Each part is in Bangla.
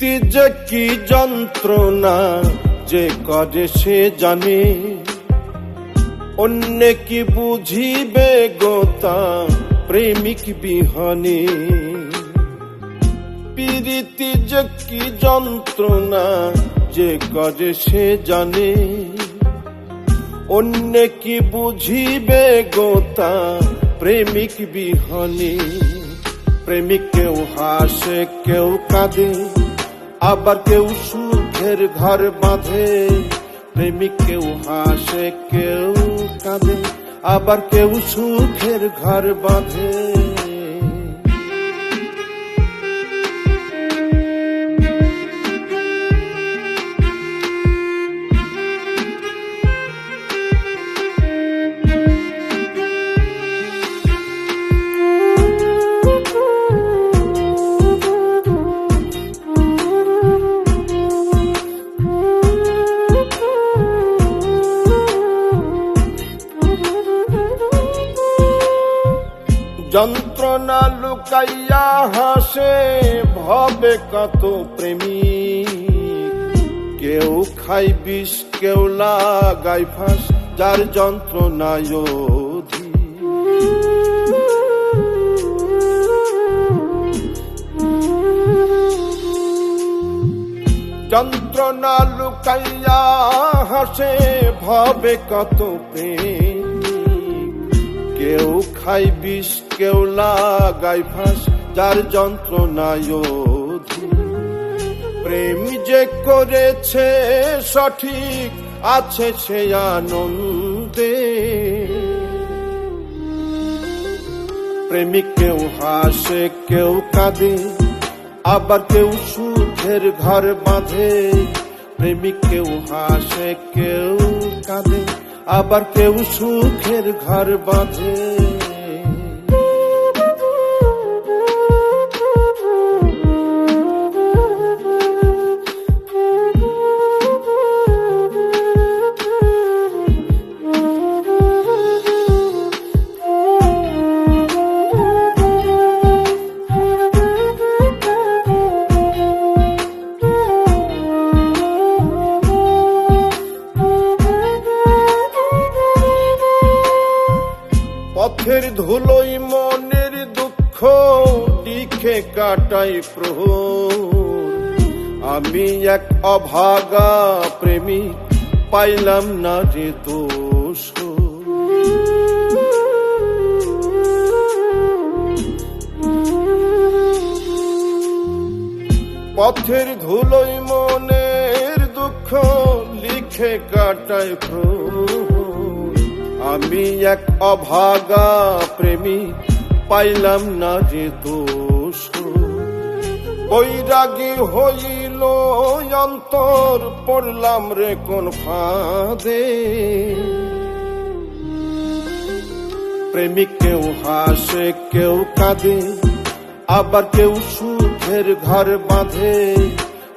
প্রীতি যে কি যন্ত্রণা যে করে সে জানে, অন্য কি বুঝিবে গোতা প্রেমিক বিহনে। প্রীতি যে কি যন্ত্রণা যে করে সে জানে, অন্য কি বুঝিবে গোতা প্রেমিক বিহনে। প্রেমিক কেউ হাসে কেউ কাঁদে, আবার কেউ সুখের ঘর বাঁধে। প্রেমিক কেউ হাসে কেউ কাঁদে, আবার কেউ সুখের ঘর বাঁধে। যন্ত্রণা লুকাইয়া হাসে ভবে কত প্রেমিক, কেউ খাই বিষ কেউ লাগাই ফাঁস, যার যন্ত্রণায় অধিক। যন্ত্রণা লুকাইয়া হাসে ভবে কত প্রেম, কেউ খাই বিষ কেউ লাগাই ফাঁস, যার যন্ত্রণায় অধিক। প্রেম যে করেছে সঠিক আছে সে আনন্দে। প্রেমিক কেউ হাসে কেউ কাঁদে, আবার কেউ সুখের ঘর বাঁধে। প্রেমিক কেউ হাসে কেউ কাঁদে, আবার কেউ সুখের ঘর বাঁধে। পথের ধুলোই মনের দুঃখ লিখে কাটাই প্রহর। আমি এক অভাগা প্রেমিক পাইলাম না রে দোষ। পথের ধুলোই মনের দুঃখ লিখে কাটাই প্রহর। আমি এক অভাগা প্রেমিক পাইলাম না যে দোষ। বৈরাগী হইল অন্তর পড়লাম রে কোন ফাঁদে। প্রেমিক কেউ হাসে কেউ কাঁদে, আবার কেউ সুখের ঘর বাঁধে।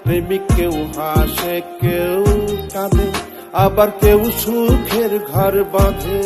প্রেমিক কেউ হাসে কেউ কাঁদে, আবার কেউ সুখের ঘর বাঁধে।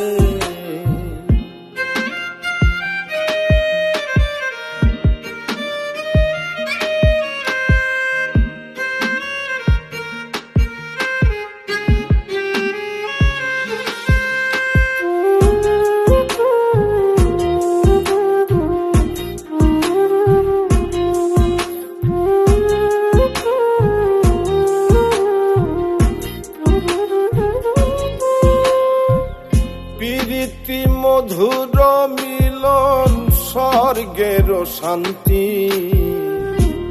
প্রীতি মধুর মিলন স্বর্গের শান্তি,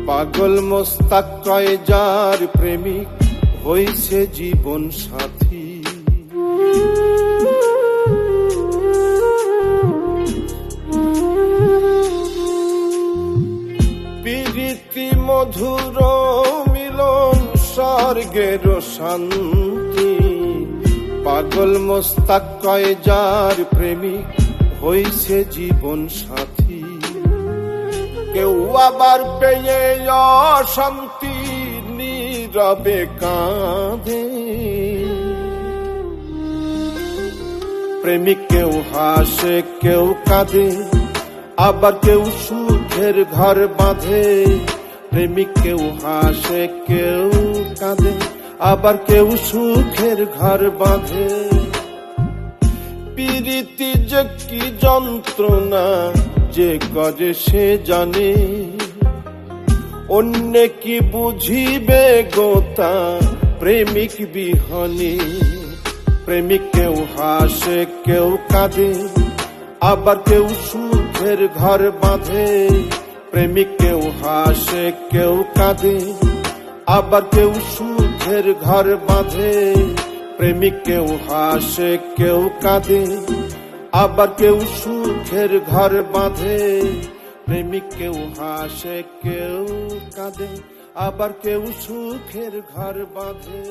পাগল মোস্তাক কয় যার প্রেমিক হইছে জীবন সাথী। প্রীতি মধুর মিলন স্বর্গের শান্তি, পাগল মোস্তাক কয় যার প্রেমিক হইছে জীবন সাথী। কেউ আবার পেয়ে অশান্তি নীরবে কাঁদে। প্রেমিক কেউ হাসে কেউ কাঁদে, আবার কেউ সুখের ঘর বাঁধে। প্রেমিক কেউ হাসে কেউ কাঁদে, আবার কেউ সুখের ঘর বাঁধে। প্রীতি যে কি যন্ত্রণা যে করে সে জানে, অন্য কি বুঝিবে গোতা প্রেমিক বিহনে। প্রেমিক কেউ হাসে কেউ কাঁদে, আবার কেউ সুখের ঘর বাঁধে। প্রেমিক কেউ হাসে কেউ কাঁদে, আবার কেউ সুখের ঘর বাঁধে। প্রেমিক কেউ হাসে কেউ কাঁদে, আবার কেউ সুখের ঘর বাঁধে। প্রেমিক কেউ হাসে কেউ কাঁদে, আবার কেউ সুখের ঘর বাঁধে।